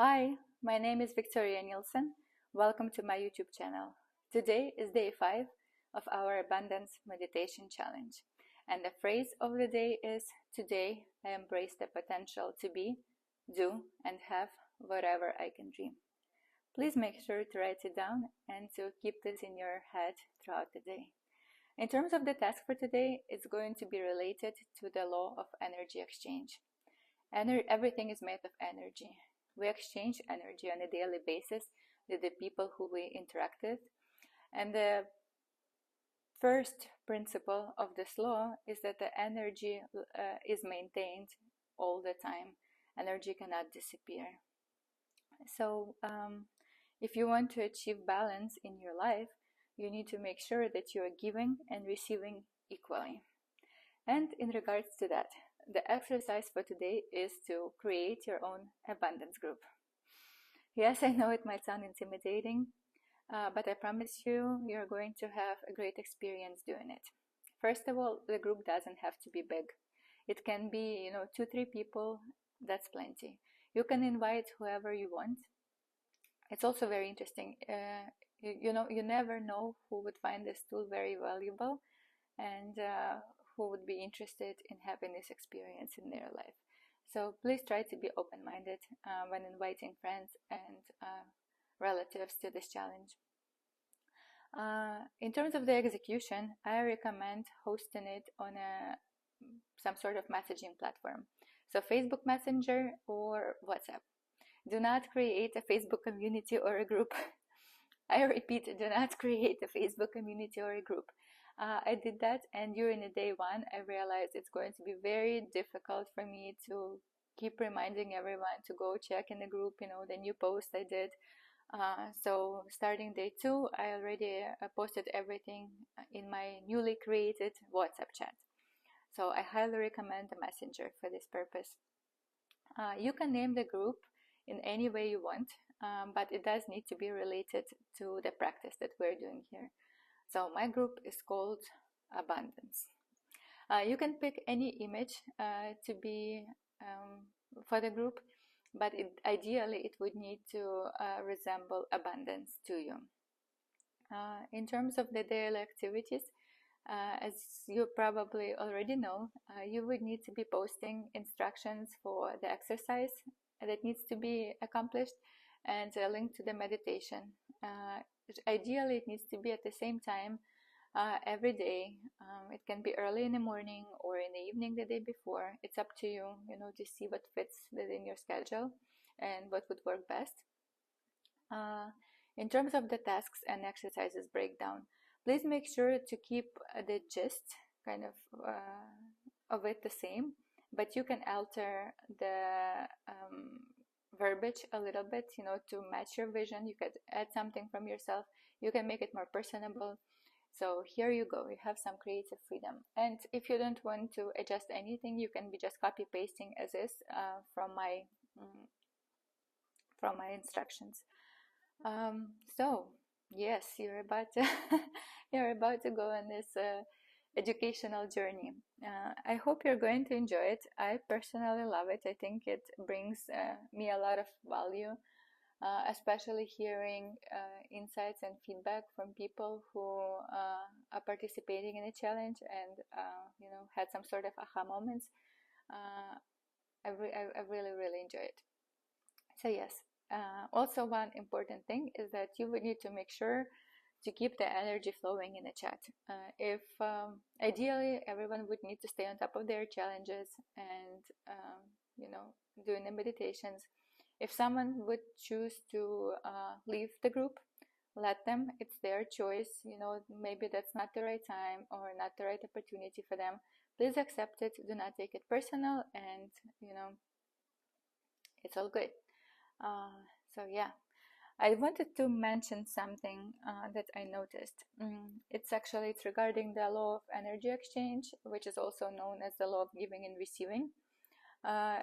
Hi, my name is Victoria Nielsen. Welcome to my YouTube channel. Today is day 5 of our Abundance Meditation Challenge. And the phrase of the day is, today I embrace the potential to be, do, and have whatever I can dream. Please make sure to write it down and to keep this in your head throughout the day. In terms of the task for today, it's going to be related to the law of energy exchange. Everything is made of energy. We exchange energy on a daily basis with the people who we interact with. And the first principle of this law is that the energy is maintained all the time. Energy cannot disappear. So if you want to achieve balance in your life, you need to make sure that you are giving and receiving equally. And in regards to that, the exercise for today is to create your own abundance group. Yes, I know it might sound intimidating, but I promise you're going to have a great experience doing it. First of all, the group doesn't have to be big. It can be, 2-3 people, that's plenty. You can invite whoever you want. It's also very interesting. You never know who would find this tool very valuable and who would be interested in having this experience in their life. So please try to be open-minded when inviting friends and relatives to this challenge. In terms of the execution, I recommend hosting it on some sort of messaging platform. So Facebook Messenger or WhatsApp. Do not create a Facebook community or a group. I repeat, do not create a Facebook community or a group. I did that, and during the day 1, I realized it's going to be very difficult for me to keep reminding everyone to go check in the group, the new post I did. So starting day 2, I already posted everything in my newly created WhatsApp chat. So I highly recommend the Messenger for this purpose. You can name the group in any way you want, but it does need to be related to the practice that we're doing here. So my group is called Abundance. You can pick any image to be for the group, but ideally it would need to resemble abundance to you. In terms of the daily activities, as you probably already know, you would need to be posting instructions for the exercise that needs to be accomplished and a link to the meditation. Ideally, it needs to be at the same time every day. It can be early in the morning or in the evening the day before. It's up to you, to see what fits within your schedule and what would work best. In terms of the tasks and exercises breakdown, please make sure to keep the gist kind of it the same, but you can alter the verbiage a little bit, to match your vision. You could add something from yourself. You can make it more personable. So here you go. You have some creative freedom. And if you don't want to adjust anything, you can be just copy pasting as is from my instructions. So yes, you're about to you're about to go on this educational journey. I hope you're going to enjoy it. I personally love it. I think it brings me a lot of value, especially hearing insights and feedback from people who are participating in the challenge and had some sort of aha moments. I really enjoy it. So yes. Also, one important thing is that you would need to make sure to keep the energy flowing in the chat. If ideally everyone would need to stay on top of their challenges and doing the meditations. If someone would choose to leave the group, let them. It's their choice. Maybe that's not the right time or not the right opportunity for them. Please accept it. Do not take it personal, and it's all good. So yeah, I wanted to mention something that I noticed. It's regarding the law of energy exchange, which is also known as the law of giving and receiving.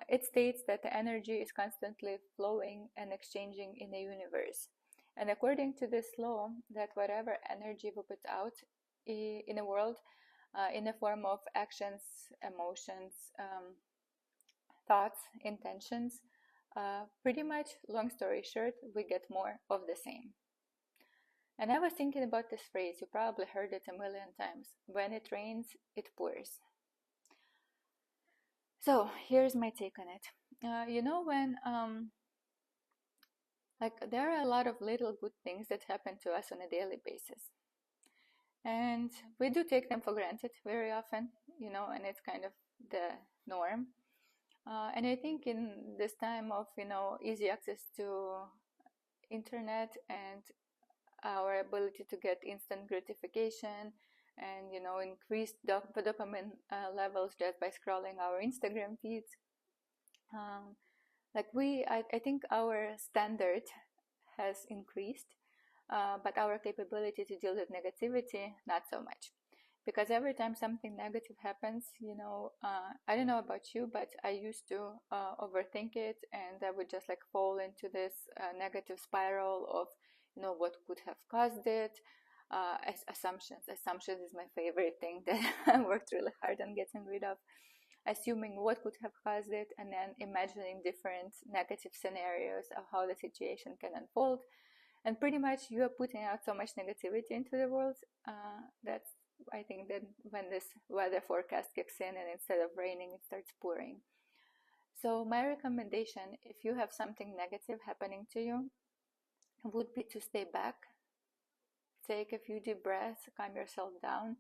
It states that the energy is constantly flowing and exchanging in the universe. And according to this law, that whatever energy we put out in the world, in the form of actions, emotions, thoughts, intentions, pretty much, long story short, we get more of the same. And I was thinking about this phrase, you probably heard it a million times. When it rains, it pours. So here's my take on it. You know, when like there are a lot of little good things that happen to us on a daily basis, and we do take them for granted very often, you know, and it's kind of the norm. And I think in this time of, you know, easy access to internet and our ability to get instant gratification and, you know, increased dopamine levels just by scrolling our Instagram feeds, like I think our standard has increased, but our capability to deal with negativity, not so much. Because every time something negative happens, you know, I don't know about you, but I used to overthink it, and I would just like fall into this negative spiral of, you know, what could have caused it. Assumptions is my favorite thing that I worked really hard on getting rid of. Assuming what could have caused it, and then imagining different negative scenarios of how the situation can unfold. And pretty much you are putting out so much negativity into the world, that's, I think, that when this weather forecast kicks in and instead of raining it starts pouring. So my recommendation, if you have something negative happening to you, would be to stay back, take a few deep breaths, calm yourself down,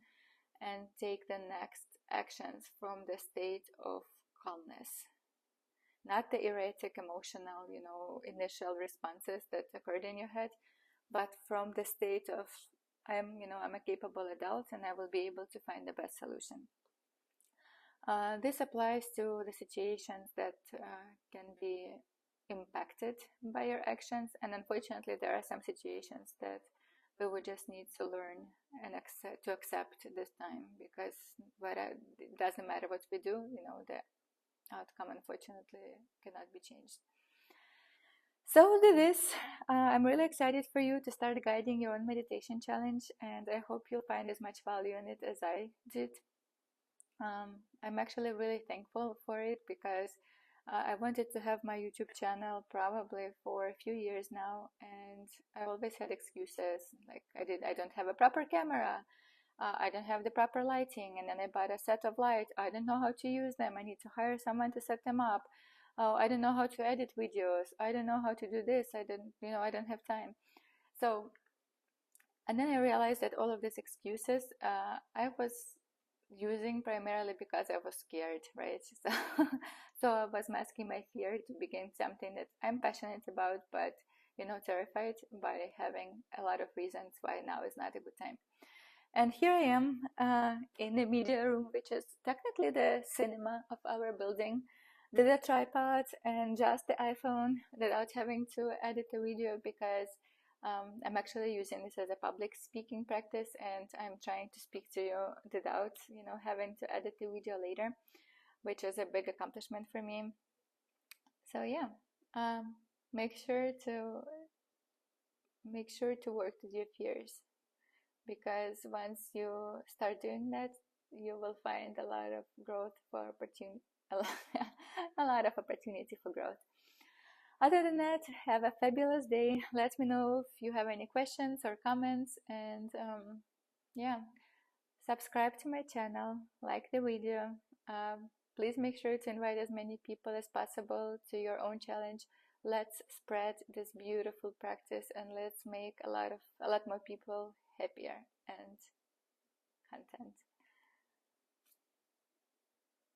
and take the next actions from the state of calmness. Not the erratic, emotional, you know, initial responses that occurred in your head, but from the state of, I'm a capable adult and I will be able to find the best solution. This applies to the situations that can be impacted by your actions, and unfortunately there are some situations that we would just need to learn and accept this time, because it doesn't matter what we do, you know, the outcome unfortunately cannot be changed. So with this, I'm really excited for you to start guiding your own meditation challenge, and I hope you'll find as much value in it as I did. I'm actually really thankful for it, because I wanted to have my YouTube channel probably for a few years now, and I always had excuses, like I don't have a proper camera, I don't have the proper lighting, and then I bought a set of lights, I don't know how to use them, I need to hire someone to set them up. Oh, I don't know how to edit videos, I don't know how to do this, I don't have time. So, and then I realized that all of these excuses I was using primarily because I was scared, right? So I was masking my fear to begin something that I'm passionate about, but, you know, terrified by having a lot of reasons why now is not a good time. And here I am in the media room, which is technically the cinema of our building, with a tripod and just the iPhone, without having to edit the video, because I'm actually using this as a public speaking practice, and I'm trying to speak to you without, you know, having to edit the video later, which is a big accomplishment for me. So yeah, make sure to work with your fears, because once you start doing that, you will find a lot of growth for opportunity, a lot of opportunity for growth. Other than that, have a fabulous day. Let me know if you have any questions or comments, and yeah, subscribe to my channel, like the video. Please make sure to invite as many people as possible to your own challenge. Let's spread this beautiful practice, and let's make a lot more people happier and content.